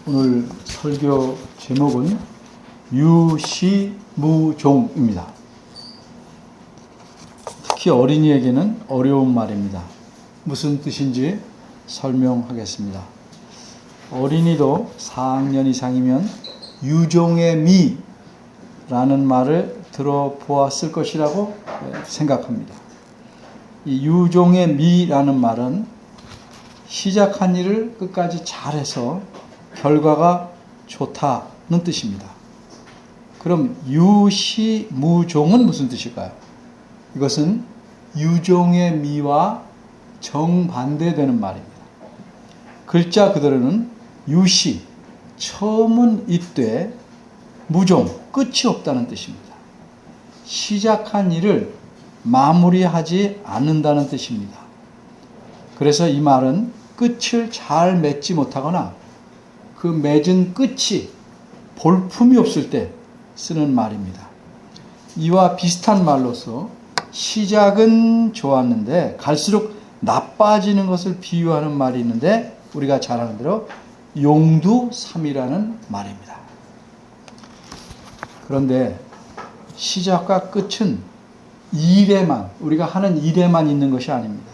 오늘 설교 제목은 유시무종입니다. 특히 어린이에게는 어려운 말입니다. 무슨 뜻인지 설명하겠습니다. 어린이도 4학년 이상이면 유종의 미라는 말을 들어보았을 것이라고 생각합니다. 이 유종의 미라는 말은 시작한 일을 끝까지 잘해서 결과가 좋다는 뜻입니다. 그럼 유시무종은 무슨 뜻일까요? 이것은 유종의 미와 정반대되는 말입니다. 글자 그대로는 유시, 처음은 있되 무종, 끝이 없다는 뜻입니다. 시작한 일을 마무리하지 않는다는 뜻입니다. 그래서 이 말은 끝을 잘 맺지 못하거나 그 맺은 끝이 볼품이 없을 때 쓰는 말입니다. 이와 비슷한 말로서 시작은 좋았는데 갈수록 나빠지는 것을 비유하는 말이 있는데 우리가 잘 아는 대로 용두삼이라는 말입니다. 그런데 시작과 끝은 일에만, 우리가 하는 일에만 있는 것이 아닙니다.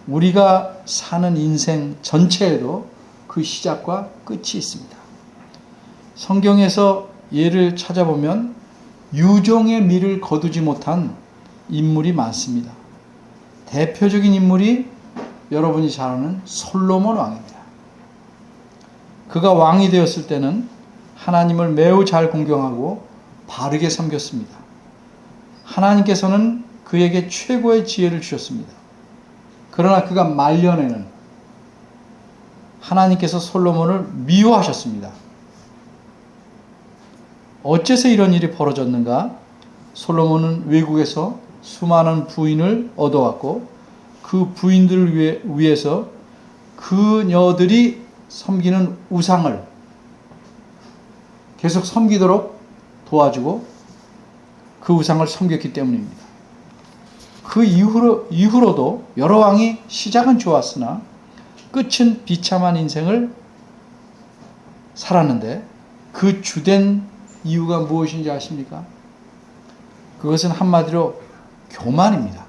우리가 사는 인생 전체에도 그 시작과 끝이 있습니다. 성경에서 예를 찾아보면 유종의 미를 거두지 못한 인물이 많습니다. 대표적인 인물이 여러분이 잘 아는 솔로몬 왕입니다. 그가 왕이 되었을 때는 하나님을 매우 잘 공경하고 바르게 섬겼습니다. 하나님께서는 그에게 최고의 지혜를 주셨습니다. 그러나 그가 말년에는 하나님께서 솔로몬을 미워하셨습니다. 어째서 이런 일이 벌어졌는가? 솔로몬은 외국에서 수많은 부인을 얻어왔고 그 부인들을 위해서 그녀들이 섬기는 우상을 계속 섬기도록 도와주고 그 우상을 섬겼기 때문입니다. 그 이후로도 여러 왕이 시작은 좋았으나 끝은 비참한 인생을 살았는데 그 주된 이유가 무엇인지 아십니까? 그것은 한마디로 교만입니다.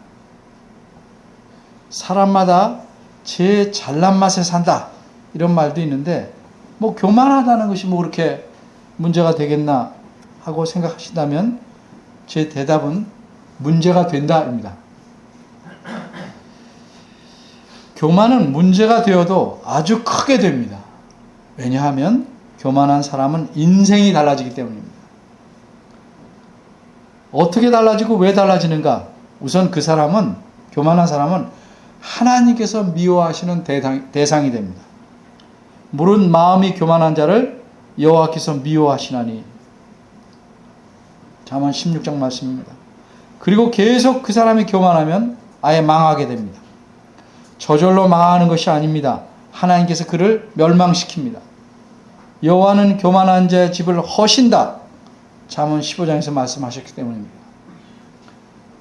사람마다 제 잘난 맛에 산다 이런 말도 있는데 뭐 교만하다는 것이 뭐 그렇게 문제가 되겠나 하고 생각하신다면 제 대답은 문제가 된다입니다. 교만은 문제가 되어도 아주 크게 됩니다. 왜냐하면 교만한 사람은 인생이 달라지기 때문입니다. 어떻게 달라지고 왜 달라지는가? 우선 그 사람은, 교만한 사람은 하나님께서 미워하시는 대상이 됩니다. 물은 마음이 교만한 자를 여호와께서 미워하시나니. 잠언 16장 말씀입니다. 그리고 계속 그 사람이 교만하면 아예 망하게 됩니다. 저절로 망하는 것이 아닙니다. 하나님께서 그를 멸망시킵니다. 여호와는 교만한 자의 집을 허신다. 잠언 15장에서 말씀하셨기 때문입니다.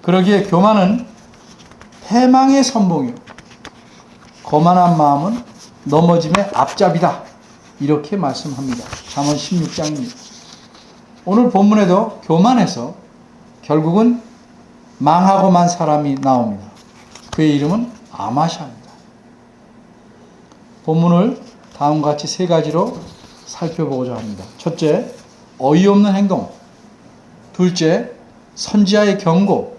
그러기에 교만은 패망의 선봉이요 거만한 마음은 넘어짐의 앞잡이다. 이렇게 말씀합니다. 잠언 16장입니다. 오늘 본문에도 교만해서 결국은 망하고 만 사람이 나옵니다. 그의 이름은 아마샤입니다. 본문을 다음과 같이 세 가지로 살펴보고자 합니다. 첫째, 어이없는 행동. 둘째, 선지자의 경고.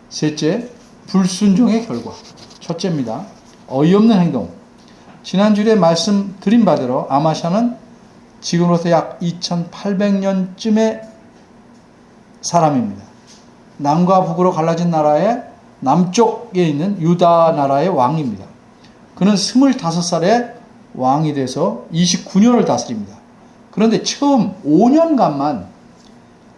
셋째, 불순종의 결과. 첫째입니다. 어이없는 행동. 지난주에 말씀드린 바대로 아마샤는 지금으로부터 약 2800년쯤의 사람입니다. 남과 북으로 갈라진 나라의 남쪽에 있는 유다 나라의 왕입니다. 그는 25살에 왕이 돼서 29년을 다스립니다. 그런데 처음 5년간만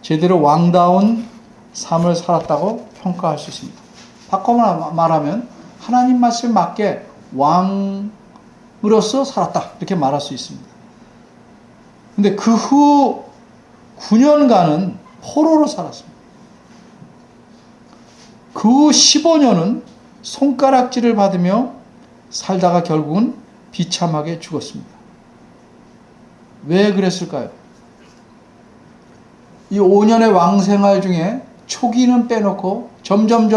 제대로 왕다운 삶을 살았다고 평가할 수 있습니다. 바꿔 말하면 하나님 말씀에 맞게 왕으로서 살았다 이렇게 말할 수 있습니다. 그런데 그 후 9년간은 포로로 살았습니다. 그 15년은 손가락질을 받으며 살다가 결국은 비참하게 죽었습니다. 왜 그랬을까요? 이 5년의 왕생활 중에 초기는 빼놓고 점점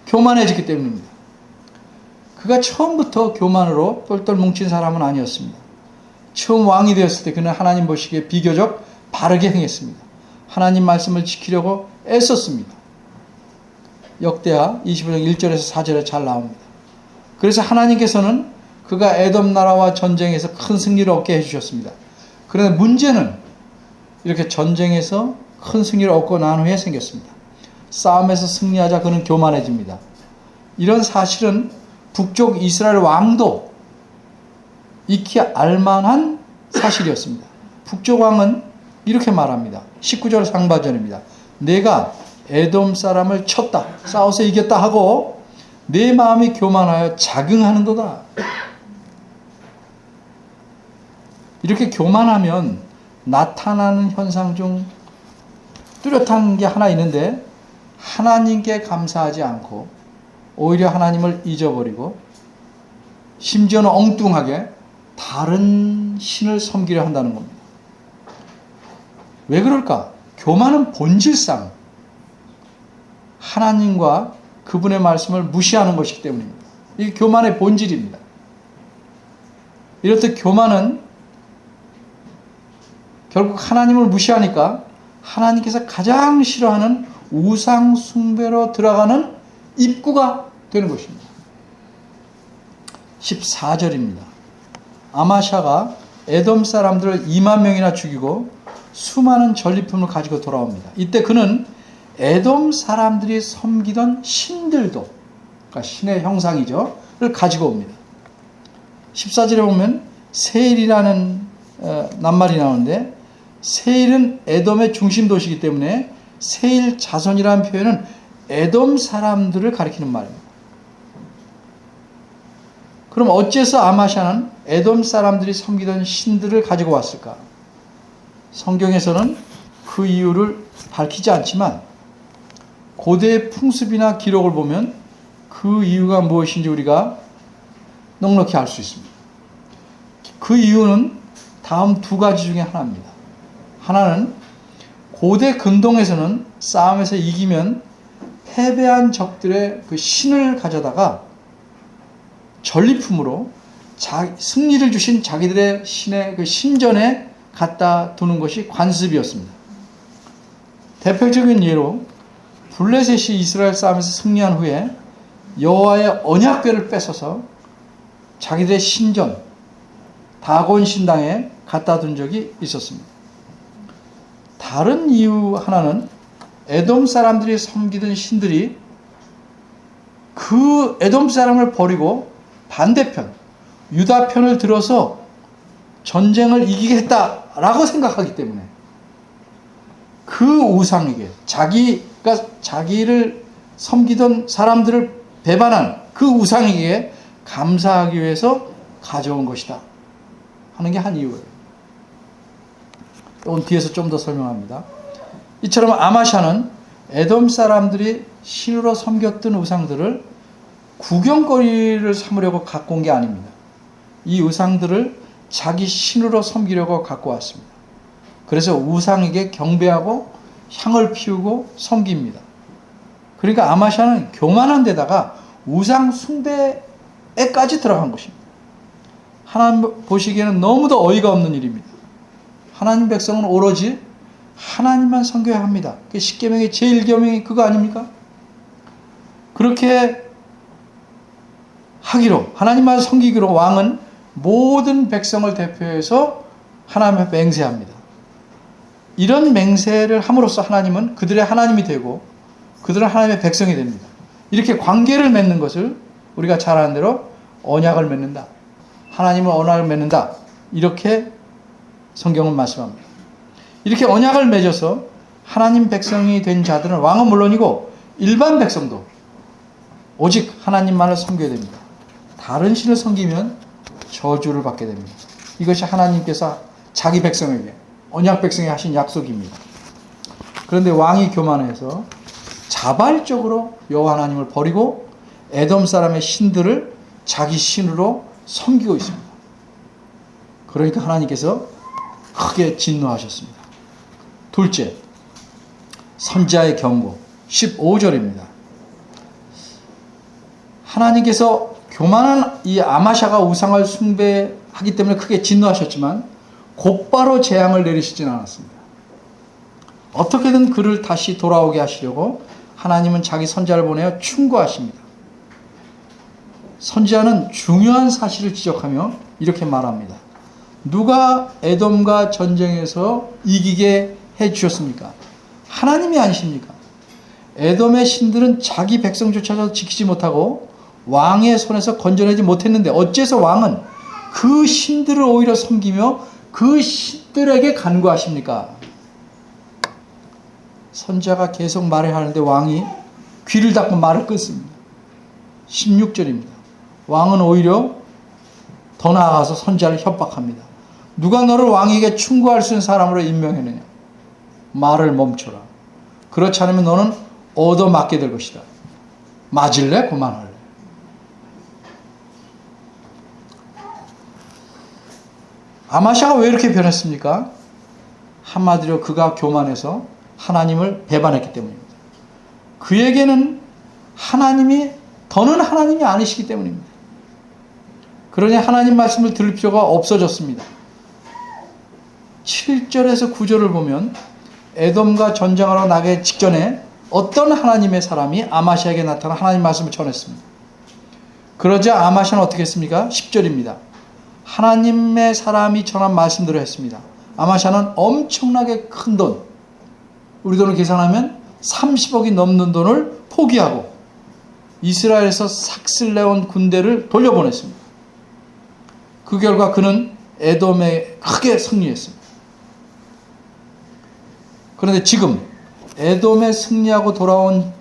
교만해졌기 때문입니다. 그가 처음부터 교만으로 똘똘 뭉친 사람은 아니었습니다. 처음 왕이 되었을 때 그는 하나님 보시기에 비교적 바르게 행했습니다. 하나님 말씀을 지키려고 애썼습니다. 역대하 25장 1절에서 4절에 잘 나옵니다. 그래서 하나님께서는 그가 에돔 나라와 전쟁에서 큰 승리를 얻게 해주셨습니다. 그런데 문제는 이렇게 전쟁에서 큰 승리를 얻고 난 후에 생겼습니다. 싸움에서 승리하자 그는 교만해집니다. 이런 사실은 북쪽 이스라엘 왕도 익히 알만한 사실이었습니다. 북쪽 왕은 이렇게 말합니다. 19절 상반절입니다. 내가 에돔 사람을 쳤다, 싸워서 이겼다 하고 내 마음이 교만하여 자긍하는도다. 이렇게 교만하면 나타나는 현상 중 뚜렷한 게 하나 있는데, 하나님께 감사하지 않고 오히려 하나님을 잊어버리고 심지어는 엉뚱하게 다른 신을 섬기려 한다는 겁니다. 왜 그럴까? 교만은 본질상 하나님과 그분의 말씀을 무시하는 것이기 때문입니다. 이게 교만의 본질입니다. 이렇듯 교만은 결국 하나님을 무시하니까 하나님께서 가장 싫어하는 우상 숭배로 들어가는 입구가 되는 것입니다. 14절입니다. 아마샤가 에돔 사람들을 2만 명이나 죽이고 수많은 전리품을 가지고 돌아옵니다. 이때 그는 에돔 사람들이 섬기던 신들도, 그러니까 신의 형상이죠, 를 가지고 옵니다. 14절에 보면 세일이라는 낱말이 나오는데, 세일은 에돔의 중심 도시이기 때문에 세일 자손이라는 표현은 에돔 사람들을 가리키는 말입니다. 그럼 어째서 아마샤는 에돔 사람들이 섬기던 신들을 가지고 왔을까? 성경에서는 그 이유를 밝히지 않지만 고대의 풍습이나 기록을 보면 그 이유가 무엇인지 우리가 넉넉히 알 수 있습니다. 그 이유는 다음 두 가지 중에 하나입니다. 하나는 고대 근동에서는 싸움에서 이기면 패배한 적들의 그 신을 가져다가 전리품으로 승리를 주신 자기들의 신의 그 신전에 갖다 두는 것이 관습이었습니다. 대표적인 예로 블레셋이 이스라엘 싸움에서 승리한 후에 여호와의 언약궤를 뺏어서 자기들의 신전 다곤 신당에 갖다 둔 적이 있었습니다. 다른 이유 하나는 에돔 사람들이 섬기던 신들이 그 에돔 사람을 버리고 반대편 유다 편을 들어서 전쟁을 이기겠다라고 생각하기 때문에 그 우상에게, 자기가 자기를 섬기던 사람들을 배반한 그 우상에게 감사하기 위해서 가져온 것이다 하는 게 한 이유예요. 오늘 뒤에서 좀 더 설명합니다. 이처럼 아마샤는 에돔 사람들이 신으로 섬겼던 우상들을 구경거리를 삼으려고 갖고 온 게 아닙니다. 이 우상들을 자기 신으로 섬기려고 갖고 왔습니다. 그래서 우상에게 경배하고 향을 피우고 섬깁니다. 그러니까 아마샤는 교만한 데다가 우상 숭배에까지 들어간 것입니다. 하나님 보시기에는 너무도 어이가 없는 일입니다. 하나님 백성은 오로지 하나님만 섬겨야 합니다. 십계명의 제일 계명이 그거 아닙니까? 그렇게 하기로, 하나님만 섬기기로 왕은 모든 백성을 대표해서 하나님 앞에 맹세합니다. 이런 맹세를 함으로써 하나님은 그들의 하나님이 되고 그들은 하나님의 백성이 됩니다. 이렇게 관계를 맺는 것을 우리가 잘 아는 대로 언약을 맺는다, 하나님을 언약을 맺는다, 이렇게 성경은 말씀합니다. 이렇게 언약을 맺어서 하나님 백성이 된 자들은 왕은 물론이고 일반 백성도 오직 하나님만을 섬겨야 됩니다. 다른 신을 섬기면 저주를 받게 됩니다. 이것이 하나님께서 자기 백성에게, 언약 백성에 하신 약속입니다. 그런데 왕이 교만해서 자발적으로 여호와 하나님을 버리고 에돔 사람의 신들을 자기 신으로 섬기고 있습니다. 그러니까 하나님께서 크게 진노하셨습니다. 둘째, 선지자의 경고 15절입니다. 하나님께서 교만한 이 아마샤가 우상을 숭배하기 때문에 크게 진노하셨지만 곧바로 재앙을 내리시진 않았습니다. 어떻게든 그를 다시 돌아오게 하시려고 하나님은 자기 선지자를 보내어 충고하십니다. 선지자는 중요한 사실을 지적하며 이렇게 말합니다. 누가 에돔과 전쟁에서 이기게 해주셨습니까? 하나님이 아니십니까? 에돔의 신들은 자기 백성조차도 지키지 못하고 왕의 손에서 건져내지 못했는데 어째서 왕은 그 신들을 오히려 섬기며 그 신들에게 간구하십니까? 선지자가 계속 말을 하는데 왕이 귀를 닫고 말을 끊습니다. 16절입니다. 왕은 오히려 더 나아가서 선지자를 협박합니다. 누가 너를 왕에게 충고할 수 있는 사람으로 임명했느냐? 말을 멈춰라. 그렇지 않으면 너는 얻어맞게 될 것이다. 맞을래? 그만할래? 아마샤가 왜 이렇게 변했습니까? 한마디로 그가 교만해서 하나님을 배반했기 때문입니다. 그에게는 더는 하나님이 아니시기 때문입니다. 그러니 하나님 말씀을 들을 필요가 없어졌습니다. 7절에서 9절을 보면 에돔과 전쟁하러 나기 직전에 어떤 하나님의 사람이 아마샤에게 나타나 하나님 말씀을 전했습니다. 그러자 아마샤는 어떻게 했습니까? 10절입니다. 하나님의 사람이 전한 말씀대로 했습니다. 아마샤는 엄청나게 큰 돈, 우리 돈을 계산하면 30억이 넘는 돈을 포기하고 이스라엘에서 삭슬레온 군대를 돌려보냈습니다. 그 결과 그는 에돔에 크게 승리했습니다. 그런데 지금 에돔에 승리하고 돌아온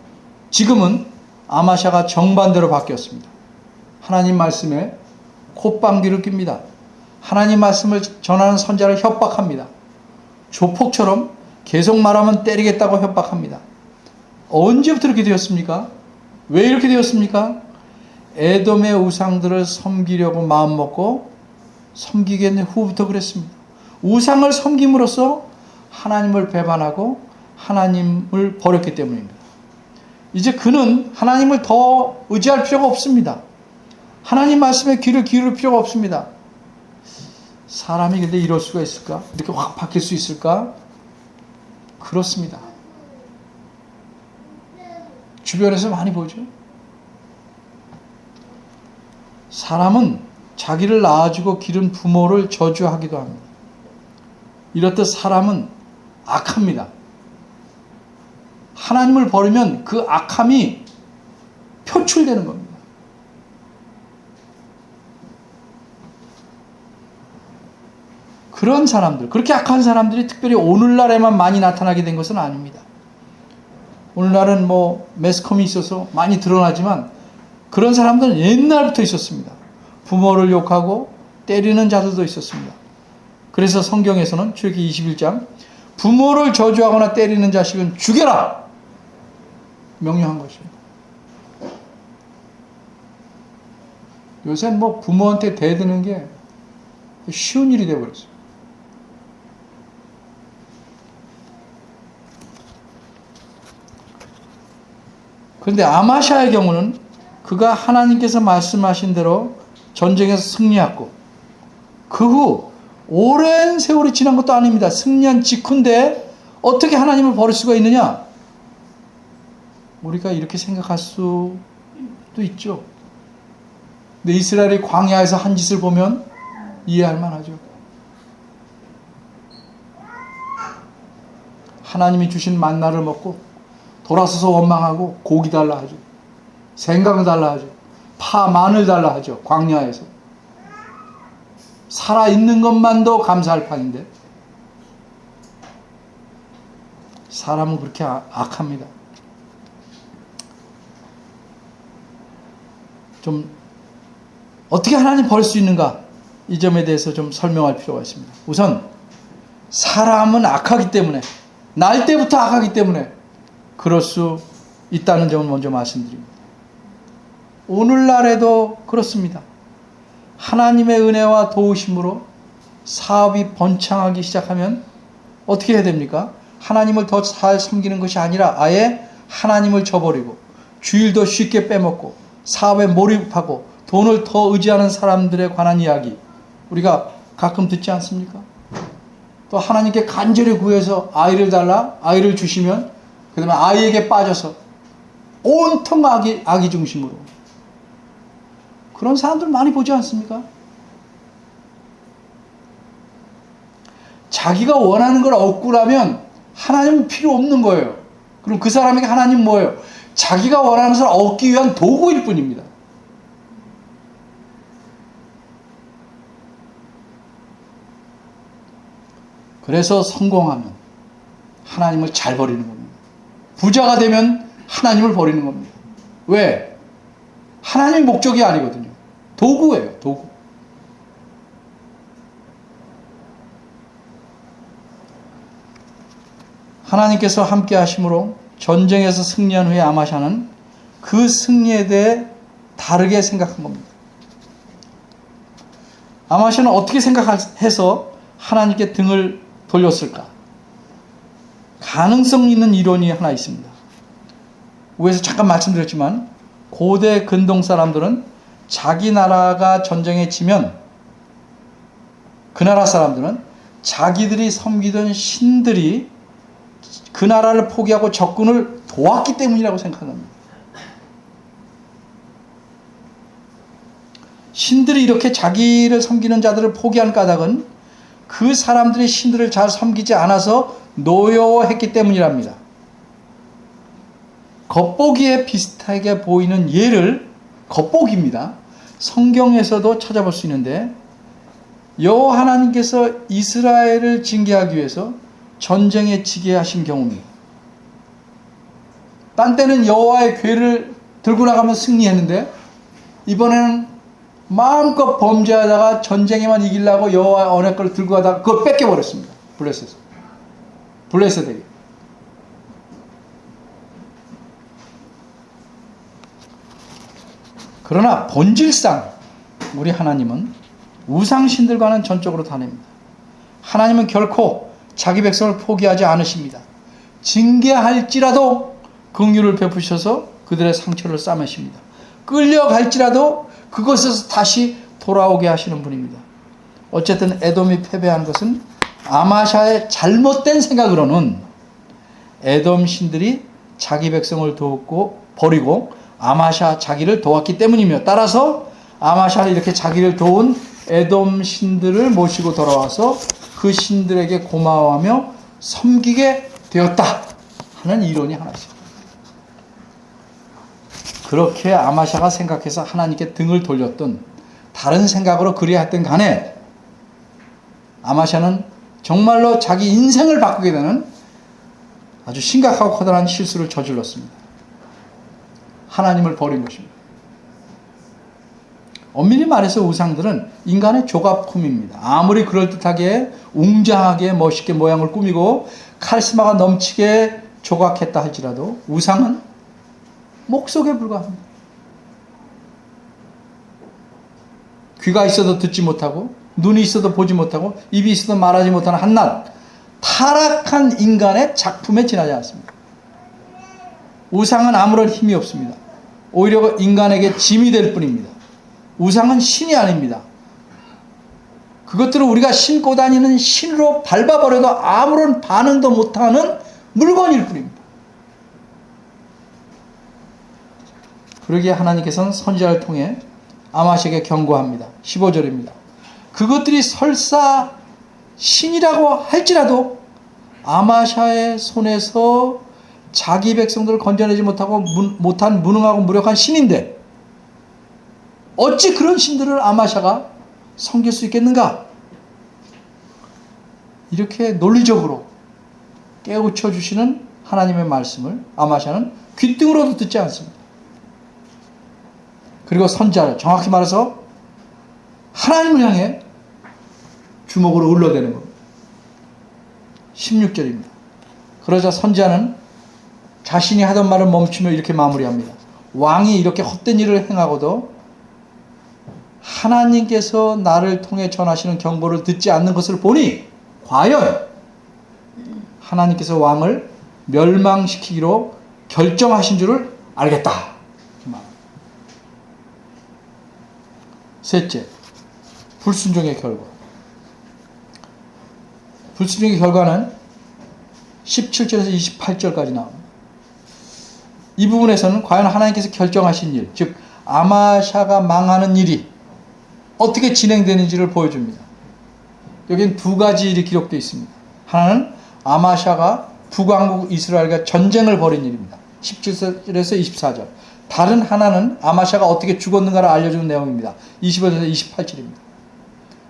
지금은 아마샤가 정반대로 바뀌었습니다. 하나님 말씀에 콧방귀를 낍니다. 하나님 말씀을 전하는 선지자를 협박합니다. 조폭처럼 계속 말하면 때리겠다고 협박합니다. 언제부터 이렇게 되었습니까? 왜 이렇게 되었습니까? 에돔의 우상들을 섬기려고 마음먹고 섬기겠는 후부터 그랬습니다. 우상을 섬김으로써 하나님을 배반하고 하나님을 버렸기 때문입니다. 이제 그는 하나님을 더 의지할 필요가 없습니다. 하나님 말씀에 귀를 기울일 필요가 없습니다. 사람이 근데 이럴 수가 있을까? 이렇게 확 바뀔 수 있을까? 그렇습니다. 주변에서 많이 보죠. 사람은 자기를 낳아주고 기른 부모를 저주하기도 합니다. 이렇듯 사람은 악합니다. 하나님을 버리면 그 악함이 표출되는 겁니다. 그런 사람들, 그렇게 악한 사람들이 특별히 오늘날에만 많이 나타나게 된 것은 아닙니다. 오늘날은 매스컴이 있어서 많이 드러나지만 그런 사람들은 옛날부터 있었습니다. 부모를 욕하고 때리는 자들도 있었습니다. 그래서 성경에서는 출애굽기 21장 부모를 저주하거나 때리는 자식은 죽여라! 명령한 것입니다. 요새 부모한테 대드는 게 쉬운 일이 되어버렸어요. 그런데 아마샤의 경우는 그가 하나님께서 말씀하신 대로 전쟁에서 승리했고 그 후 오랜 세월이 지난 것도 아닙니다. 승리한 직후인데 어떻게 하나님을 버릴 수가 있느냐? 우리가 이렇게 생각할 수도 있죠. 근데 이스라엘이 광야에서 한 짓을 보면 이해할 만하죠. 하나님이 주신 만나를 먹고 돌아서서 원망하고 고기 달라 하죠. 생강 달라 하죠. 파, 마늘 달라 하죠. 광야에서. 살아있는 것만도 감사할 판인데 사람은 그렇게 악합니다. 좀 어떻게 하나님 버릴 수 있는가? 이 점에 대해서 좀 설명할 필요가 있습니다. 우선 사람은 악하기 때문에 날 때부터 악하기 때문에 그럴 수 있다는 점을 먼저 말씀드립니다. 오늘날에도 그렇습니다. 하나님의 은혜와 도우심으로 사업이 번창하기 시작하면 어떻게 해야 됩니까? 하나님을 더 잘 섬기는 것이 아니라 아예 하나님을 저버리고 주일도 쉽게 빼먹고 사업에 몰입하고 돈을 더 의지하는 사람들에 관한 이야기 우리가 가끔 듣지 않습니까? 또 하나님께 간절히 구해서 아이를 달라 아이를 주시면 그 다음에 아이에게 빠져서 온통 악이 중심으로 그런 사람들 많이 보지 않습니까? 자기가 원하는 걸 얻고라면 하나님은 필요 없는 거예요. 그럼 그 사람에게 하나님 뭐예요? 자기가 원하는 것을 얻기 위한 도구일 뿐입니다. 그래서 성공하면 하나님을 잘 버리는 겁니다. 부자가 되면 하나님을 버리는 겁니다. 왜? 하나님 목적이 아니거든요. 도구예요. 도구. 하나님께서 함께 하심으로 전쟁에서 승리한 후에 아마샤는 그 승리에 대해 다르게 생각한 겁니다. 아마샤는 어떻게 생각해서 하나님께 등을 돌렸을까? 가능성 있는 이론이 하나 있습니다. 위에서 잠깐 말씀드렸지만 고대 근동 사람들은 자기 나라가 전쟁에 지면 그 나라 사람들은 자기들이 섬기던 신들이 그 나라를 포기하고 적군을 도왔기 때문이라고 생각합니다. 신들이 이렇게 자기를 섬기는 자들을 포기한 까닭은 그 사람들이 신들을 잘 섬기지 않아서 노여워했기 때문이랍니다. 겉보기에 비슷하게 보이는 예를 겉보기입니다. 성경에서도 찾아볼 수 있는데 여호와 하나님께서 이스라엘을 징계하기 위해서 전쟁에 지게 하신 경우입니다. 딴 때는 여호와의 궤를 들고 나가면 승리했는데 이번에는 마음껏 범죄하다가 전쟁에만 이기려고 여호와의 언약궤를 들고 가다가 그걸 뺏겨버렸습니다. 블레셋에게. 그러나 본질상 우리 하나님은 우상신들과는 전적으로 다릅니다. 하나님은 결코 자기 백성을 포기하지 않으십니다. 징계할지라도 긍휼을 베푸셔서 그들의 상처를 싸매십니다. 끌려갈지라도 그것에서 다시 돌아오게 하시는 분입니다. 어쨌든 에돔이 패배한 것은 아마샤의 잘못된 생각으로는 에돔 신들이 자기 백성을 도우고 버리고 아마샤 자기를 도왔기 때문이며 따라서 아마샤는 이렇게 자기를 도운 에돔 신들을 모시고 돌아와서 그 신들에게 고마워하며 섬기게 되었다 하는 이론이 하나 있습니다. 그렇게 아마샤가 생각해서 하나님께 등을 돌렸던 다른 생각으로 그리했던 간에 아마샤는 정말로 자기 인생을 바꾸게 되는 아주 심각하고 커다란 실수를 저질렀습니다. 하나님을 버린 것입니다. 엄밀히 말해서 우상들은 인간의 조각품입니다. 아무리 그럴듯하게 웅장하게 멋있게 모양을 꾸미고 카리스마가 넘치게 조각했다 할지라도 우상은 목석에 불과합니다. 귀가 있어도 듣지 못하고 눈이 있어도 보지 못하고 입이 있어도 말하지 못하는 한낱 타락한 인간의 작품에 지나지 않습니다. 우상은 아무런 힘이 없습니다. 오히려 인간에게 짐이 될 뿐입니다. 우상은 신이 아닙니다. 그것들을 우리가 신고 다니는 신으로 밟아버려도 아무런 반응도 못하는 물건일 뿐입니다. 그러기에 하나님께서는 선지자를 통해 아마샤에게 경고합니다. 15절입니다. 그것들이 설사 신이라고 할지라도 아마샤의 손에서 자기 백성들을 건져내지 못한 무능하고 무력한 신인데 어찌 그런 신들을 아마샤가 섬길 수 있겠는가? 이렇게 논리적으로 깨우쳐 주시는 하나님의 말씀을 아마샤는 귓등으로도 듣지 않습니다. 그리고 선지자를 정확히 말해서 하나님을 향해 주먹으로 울러대는 겁니다. 16절입니다. 그러자 선지자는 자신이 하던 말을 멈추며 이렇게 마무리합니다. 왕이 이렇게 헛된 일을 행하고도 하나님께서 나를 통해 전하시는 경고를 듣지 않는 것을 보니 과연 하나님께서 왕을 멸망시키기로 결정하신 줄을 알겠다. 셋째, 불순종의 결과. 불순종의 결과는 17절에서 28절까지 나옵니다. 이 부분에서는 과연 하나님께서 결정하신 일, 즉 아마샤가 망하는 일이 어떻게 진행되는지를 보여줍니다. 여기는 두 가지 일이 기록되어 있습니다. 하나는 아마샤가 북왕국 이스라엘과 전쟁을 벌인 일입니다. 17절에서 24절. 다른 하나는 아마샤가 어떻게 죽었는가를 알려주는 내용입니다. 25절에서 28절입니다.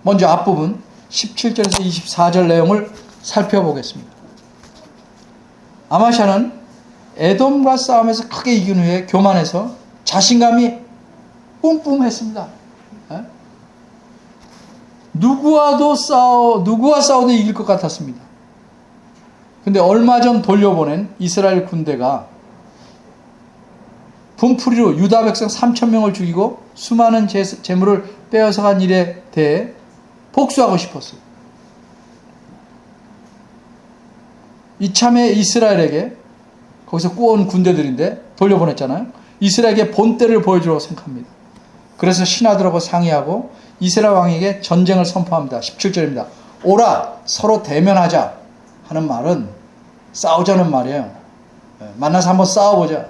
먼저 앞부분 17절에서 24절 내용을 살펴보겠습니다. 아마샤는 에돔과 싸움에서 크게 이긴 후에 교만해서 자신감이 뿜뿜했습니다. 누구와 싸워도 이길 것 같았습니다. 근데 얼마 전 돌려보낸 이스라엘 군대가 분풀이로 유다 백성 3,000명을 죽이고 수많은 재물을 빼앗아간 일에 대해 복수하고 싶었어요. 이참에 이스라엘에게, 거기서 꾸어온 군대들인데 돌려보냈잖아요. 이스라엘에게 본때를 보여주려고 생각합니다. 그래서 신하들하고 상의하고 이스라엘 왕에게 전쟁을 선포합니다. 17절입니다. 오라 서로 대면하자 하는 말은 싸우자는 말이에요. 만나서 한번 싸워보자.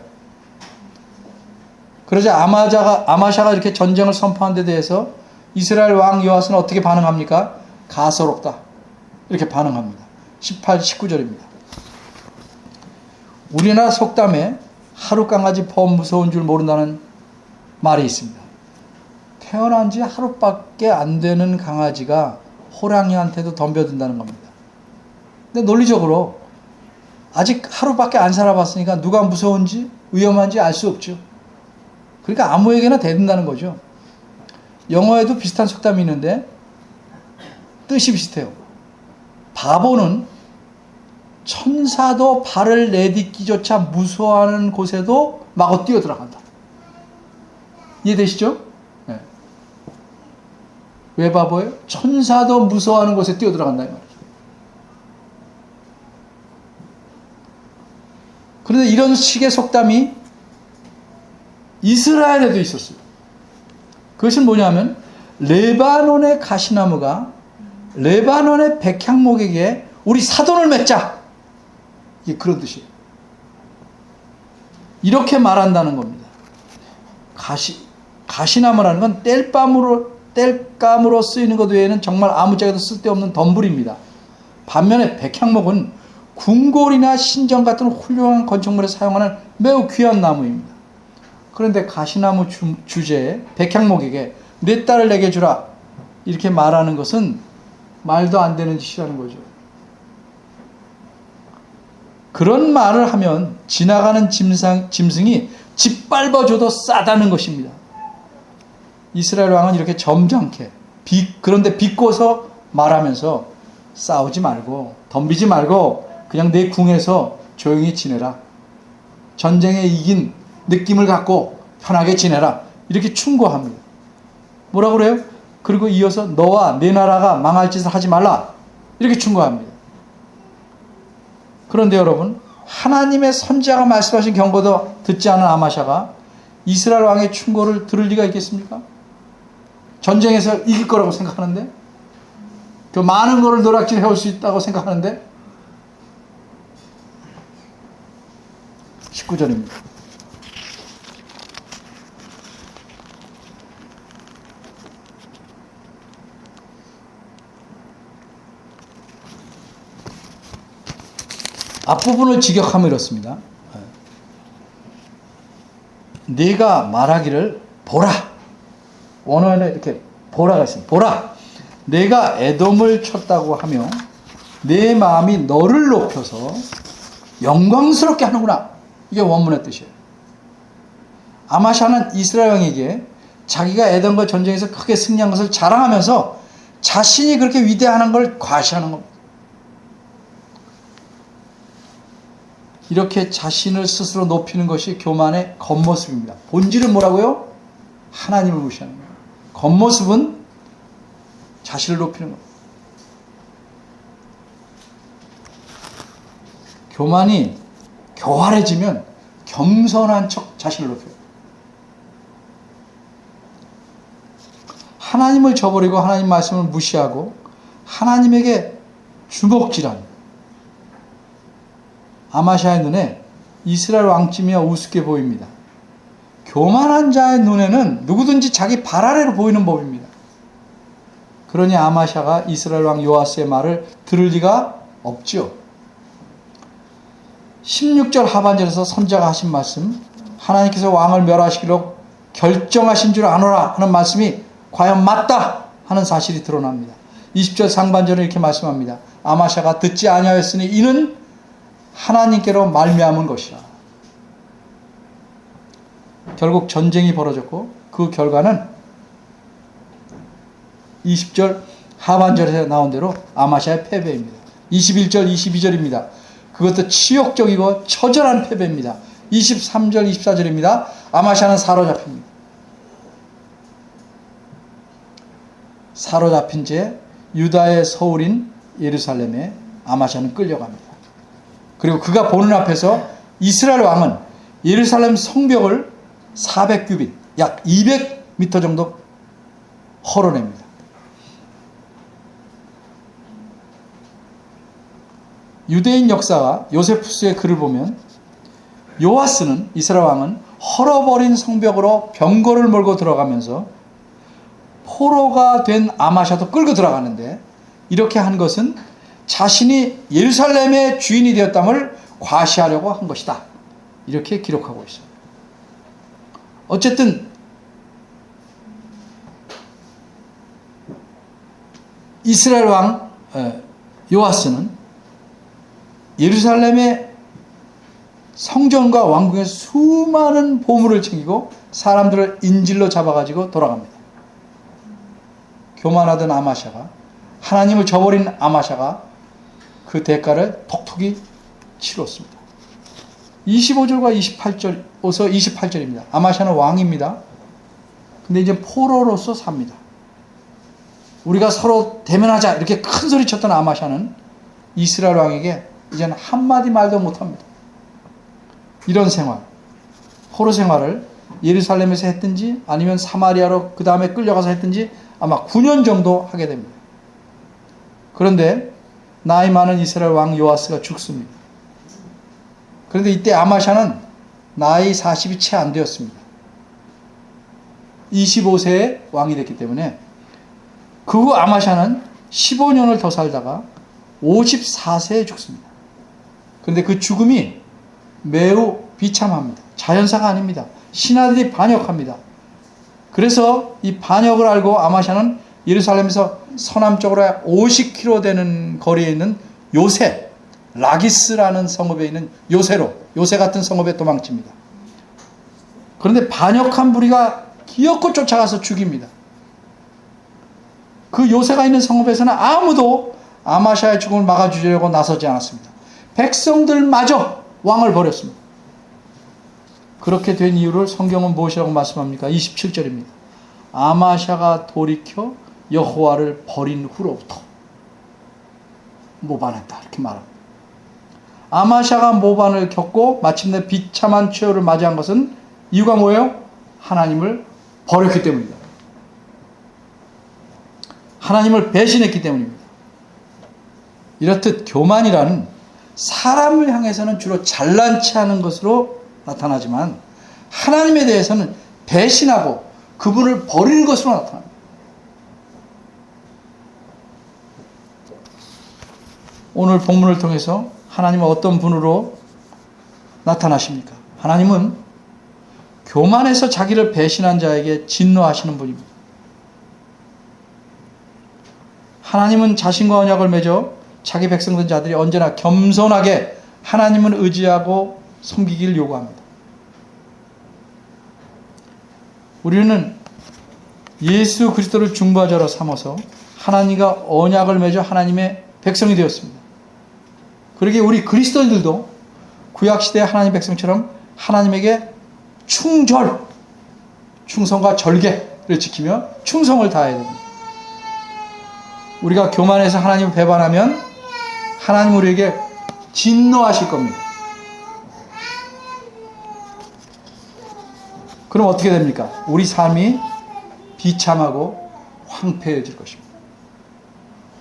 그러자 아마샤가 이렇게 전쟁을 선포한 데 대해서 이스라엘 왕 요아스는 어떻게 반응합니까? 가소롭다. 이렇게 반응합니다. 18, 19절입니다. 우리나라 속담에 하루 강아지 법 무서운 줄 모른다는 말이 있습니다. 태어난 지 하루밖에 안 되는 강아지가 호랑이한테도 덤벼든다는 겁니다. 근데 논리적으로 아직 하루밖에 안 살아봤으니까 누가 무서운지 위험한지 알 수 없죠. 그러니까 아무에게나 대든다는 거죠. 영어에도 비슷한 속담이 있는데 뜻이 비슷해요. 바보는 천사도 발을 내딛기조차 무서워하는 곳에도 마구 뛰어들어간다. 이해되시죠? 네. 왜 바보예요? 천사도 무서워하는 곳에 뛰어들어간다 이 말이죠. 그런데 이런 식의 속담이 이스라엘에도 있었어요. 그것은 뭐냐면 레바논의 가시나무가 레바논의 백향목에게 우리 사돈을 맺자. 이게 그런 뜻이에요. 이렇게 말한다는 겁니다. 가시나무라는 건 땔감으로 쓰이는 것 외에는 정말 아무짝에도 쓸데없는 덤불입니다. 반면에 백향목은 궁궐이나 신전 같은 훌륭한 건축물에 사용하는 매우 귀한 나무입니다. 그런데 가시나무 주제에 백향목에게 내 딸을 내게 주라 이렇게 말하는 것은 말도 안 되는 짓이라는 거죠. 그런 말을 하면 지나가는 짐승이 짓밟아줘도 싸다는 것입니다. 이스라엘 왕은 이렇게 점잖게 그런데 비꼬서 말하면서 싸우지 말고 덤비지 말고 그냥 내 궁에서 조용히 지내라. 전쟁에 이긴 느낌을 갖고 편하게 지내라. 이렇게 충고합니다. 뭐라고 그래요? 그리고 이어서 너와 내 나라가 망할 짓을 하지 말라. 이렇게 충고합니다. 그런데 여러분, 하나님의 선지자가 말씀하신 경고도 듣지 않은 아마샤가 이스라엘 왕의 충고를 들을 리가 있겠습니까? 전쟁에서 이길 거라고 생각하는데, 그 많은 거를 노략질 해올 수 있다고 생각하는데, 19절입니다. 앞부분을 직역하면 이렇습니다. 네가 말하기를 보라. 원어에는 이렇게 보라가 있습니다. 보라. 내가 에돔을 쳤다고 하며 내 마음이 너를 높여서 영광스럽게 하는구나. 이게 원문의 뜻이에요. 아마샤는 이스라엘 왕에게 자기가 에돔과 전쟁에서 크게 승리한 것을 자랑하면서 자신이 그렇게 위대한 걸 과시하는 겁니다. 이렇게 자신을 스스로 높이는 것이 교만의 겉모습입니다. 본질은 뭐라고요? 하나님을 무시하는 거예요. 겉모습은 자신을 높이는 겁니다. 교만이 교활해지면 겸손한 척 자신을 높여요. 하나님을 저버리고 하나님 말씀을 무시하고 하나님에게 주먹질한 아마샤의 눈에 이스라엘 왕쯤이야 우습게 보입니다. 교만한 자의 눈에는 누구든지 자기 발 아래로 보이는 법입니다. 그러니 아마샤가 이스라엘 왕 요아스의 말을 들을 리가 없지요. 16절 하반절에서 선자가 하신 말씀, 하나님께서 왕을 멸하시기로 결정하신 줄 아노라 하는 말씀이 과연 맞다 하는 사실이 드러납니다. 20절 상반절은 이렇게 말씀합니다. 아마샤가 듣지 아니하였으니 이는 하나님께로 말미암은 것이라. 결국 전쟁이 벌어졌고 그 결과는 20절 하반절에서 나온 대로 아마샤의 패배입니다. 21절 22절입니다. 그것도 치욕적이고 처절한 패배입니다. 23절 24절입니다. 아마샤는 사로잡힙니다. 사로잡힌 채 유다의 서울인 예루살렘에 아마샤는 끌려갑니다. 그리고 그가 보는 앞에서 이스라엘 왕은 예루살렘 성벽을 400규빗, 약 200m 정도 헐어냅니다. 유대인 역사가 요세푸스의 글을 보면 요아스는, 이스라엘 왕은 헐어버린 성벽으로 병거를 몰고 들어가면서 포로가 된 아마샤도 끌고 들어가는데, 이렇게 한 것은 자신이 예루살렘의 주인이 되었담을 과시하려고 한 것이다, 이렇게 기록하고 있어요. 어쨌든 이스라엘 왕 요아스는 예루살렘의 성전과 왕궁의 수많은 보물을 챙기고 사람들을 인질로 잡아가지고 돌아갑니다. 교만하던 아마샤가, 하나님을 저버린 아마샤가 그 대가를 톡톡히 치렀습니다. 25절과 28절, 어서 28절입니다. 아마샤는 왕입니다. 근데 이제 포로로서 삽니다. 우리가 서로 대면하자 이렇게 큰 소리 쳤던 아마샤는 이스라엘 왕에게 이제는 한마디 말도 못합니다. 이런 생활, 포로 생활을 예루살렘에서 했든지 아니면 사마리아로 그 다음에 끌려가서 했든지 아마 9년 정도 하게 됩니다. 그런데 나이 많은 이스라엘 왕 요아스가 죽습니다. 그런데 이때 아마샤는 나이 40이 채 안 되었습니다. 25세에 왕이 됐기 때문에 그 후 아마샤는 15년을 더 살다가 54세에 죽습니다. 그런데 그 죽음이 매우 비참합니다. 자연사가 아닙니다. 신하들이 반역합니다. 그래서 이 반역을 알고 아마샤는 예루살렘에서 서남쪽으로 50km 되는 거리에 있는 요새, 라기스라는 성읍에 있는 요새 같은 성읍에 도망칩니다. 그런데 반역한 무리가 기어코 쫓아가서 죽입니다. 그 요새가 있는 성읍에서는 아무도 아마샤의 죽음을 막아주려고 나서지 않았습니다. 백성들마저 왕을 버렸습니다. 그렇게 된 이유를 성경은 무엇이라고 말씀합니까? 27절입니다. 아마샤가 돌이켜 여호와를 버린 후로부터 모반했다, 이렇게 말합니다. 아마샤가 모반을 겪고 마침내 비참한 최후를 맞이한 것은 이유가 뭐예요? 하나님을 버렸기 때문입니다. 하나님을 배신했기 때문입니다. 이렇듯 교만이라는 사람을 향해서는 주로 잘난 체하는 것으로 나타나지만 하나님에 대해서는 배신하고 그분을 버리는 것으로 나타납니다. 오늘 본문을 통해서 하나님은 어떤 분으로 나타나십니까? 하나님은 교만해서 자기를 배신한 자에게 진노하시는 분입니다. 하나님은 자신과 언약을 맺어 자기 백성된 자들이 언제나 겸손하게 하나님을 의지하고 섬기기를 요구합니다. 우리는 예수 그리스도를 중보자로 삼아서 하나님과 언약을 맺어 하나님의 백성이 되었습니다. 그러기에 우리 그리스도인들도 구약시대의 하나님 백성처럼 하나님에게 충성과 절개, 진리를 지키며 충성을 다해야 됩니다. 우리가 교만해서 하나님을 배반하면 하나님 우리에게 진노하실 겁니다. 그럼 어떻게 됩니까? 우리 삶이 비참하고 황폐해질 것입니다.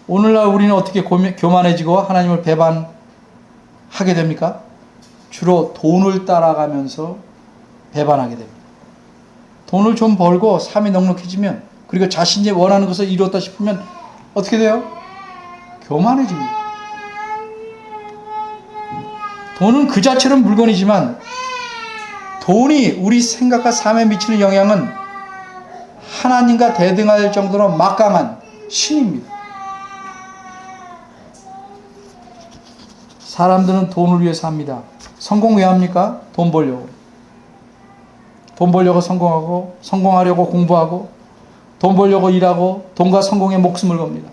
오늘날 우리는 어떻게 교만해지고 하나님을 배반하게 됩니까? 주로 돈을 따라가면서 배반하게 됩니다. 돈을 좀 벌고 삶이 넉넉해지면, 그리고 자신이 원하는 것을 이루었다 싶으면 어떻게 돼요? 교만해집니다. 돈은 그 자체로는 물건이지만 돈이 우리 생각과 삶에 미치는 영향은 하나님과 대등할 정도로 막강한 신입니다. 사람들은 돈을 위해 삽니다. 성공 왜 합니까? 돈 벌려고. 돈 벌려고 성공하고, 성공하려고 공부하고, 돈 벌려고 일하고, 돈과 성공에 목숨을 겁니다.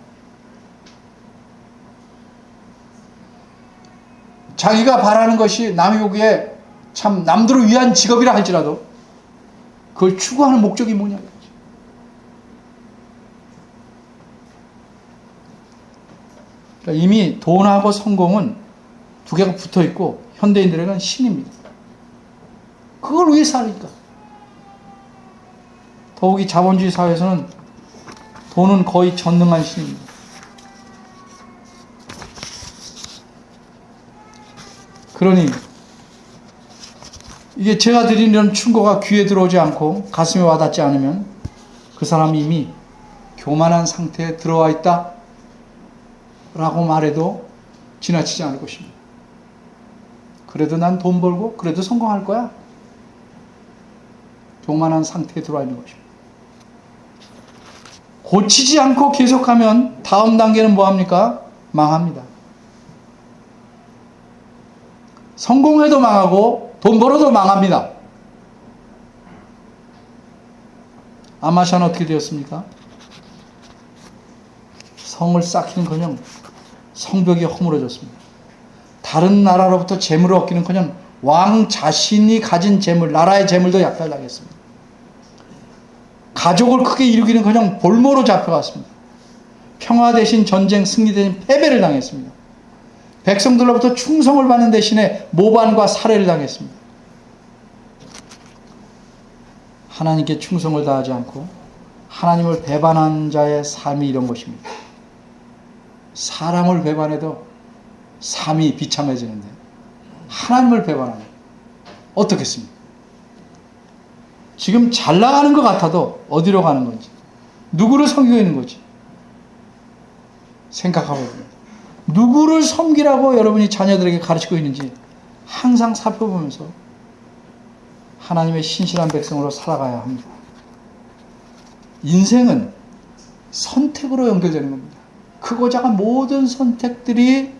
자기가 바라는 것이 남이 보기에 참 남들을 위한 직업이라 할지라도 그걸 추구하는 목적이 뭐냐. 그러니까 이미 돈하고 성공은 두 개가 붙어 있고 현대인들에게는 신입니다. 그걸 위해 사니까. 더욱이 자본주의 사회에서는 돈은 거의 전능한 신입니다. 그러니 이게 제가 드리는 충고가 귀에 들어오지 않고 가슴에 와닿지 않으면 그 사람이 이미 교만한 상태에 들어와 있다 라고 말해도 지나치지 않을 것입니다. 그래도 난 돈 벌고 그래도 성공할 거야. 교만한 상태에 들어와 있는 것입니다. 고치지 않고 계속하면 다음 단계는 뭐합니까? 망합니다. 성공해도 망하고 돈 벌어도 망합니다. 아마샤는 어떻게 되었습니까? 성을 쌓기는커녕 성벽이 허물어졌습니다. 다른 나라로부터 재물을 얻기는커녕 왕 자신이 가진 재물, 나라의 재물도 약탈당했습니다. 가족을 크게 이루기는커녕 볼모로 잡혀갔습니다. 평화 대신 전쟁, 승리 대신 패배를 당했습니다. 백성들로부터 충성을 받는 대신에 모반과 살해를 당했습니다. 하나님께 충성을 다하지 않고 하나님을 배반한 자의 삶이 이런 것입니다. 사람을 배반해도 삶이 비참해지는데 하나님을 배반하면 어떻겠습니까? 지금 잘 나가는 것 같아도 어디로 가는 건지, 누구를 섬기고 있는 건지 생각하고 있습니다. 누구를 섬기라고 여러분이 자녀들에게 가르치고 있는지 항상 살펴보면서 하나님의 신실한 백성으로 살아가야 합니다. 인생은 선택으로 연결되는 겁니다. 크고 작은 모든 선택들이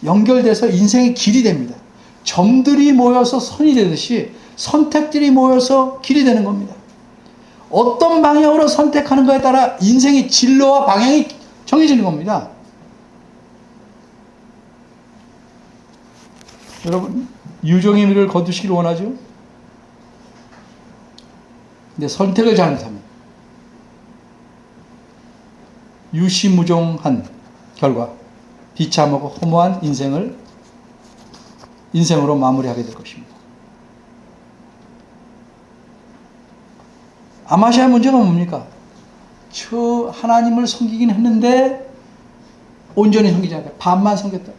연결돼서 인생의 길이 됩니다. 점들이 모여서 선이 되듯이 선택들이 모여서 길이 되는 겁니다. 어떤 방향으로 선택하는 것에 따라 인생의 진로와 방향이 정해지는 겁니다. 여러분, 유종의 미를 거두시길 원하죠? 근데 선택을 잘못하면 유시무종한 결과 비참하고 허무한 인생으로 마무리하게 될 것입니다. 아마샤의 문제가 뭡니까? 저 하나님을 섬기긴 했는데 온전히 섬기지 않았다. 반만 섬겼다.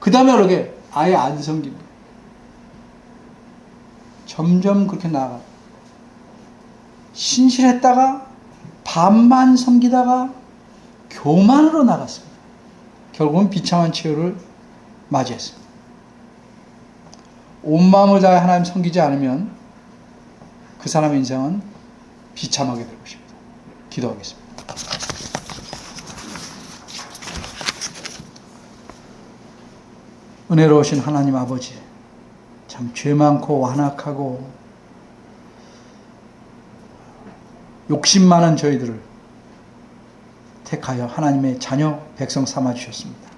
그 다음에 그러게 아예 안 섬깁니다. 점점 그렇게 나아가. 신실했다가 반만 섬기다가 교만으로 나갔습니다. 결국은 비참한 최후를 맞이했습니다. 온 마음을 다해 하나님 섬기지 않으면 그 사람의 인생은 비참하게 될 것입니다. 기도하겠습니다. 은혜로우신 하나님 아버지, 참 죄 많고 완악하고 욕심 많은 저희들을 택하여 하나님의 자녀 백성 삼아 주셨습니다.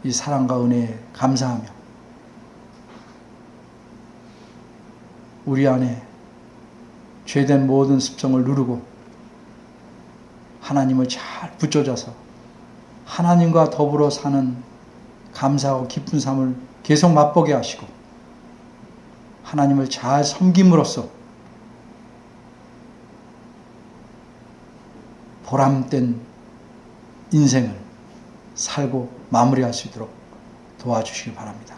이 사랑과 은혜에 감사하며 우리 안에 죄된 모든 습성을 누르고 하나님을 잘 붙잡아서 하나님과 더불어 사는 감사하고 기쁜 삶을 계속 맛보게 하시고 하나님을 잘 섬김으로써 보람된 인생을 살고 마무리할 수 있도록 도와주시기 바랍니다.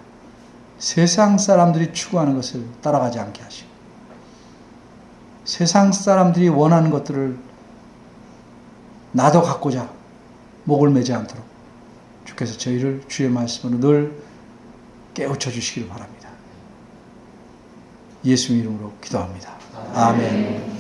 세상 사람들이 추구하는 것을 따라가지 않게 하시고 세상 사람들이 원하는 것들을 나도 갖고자 목을 매지 않도록 주께서 저희를 주의 말씀으로 늘 깨우쳐 주시기를 바랍니다. 예수님 이름으로 기도합니다. 아멘.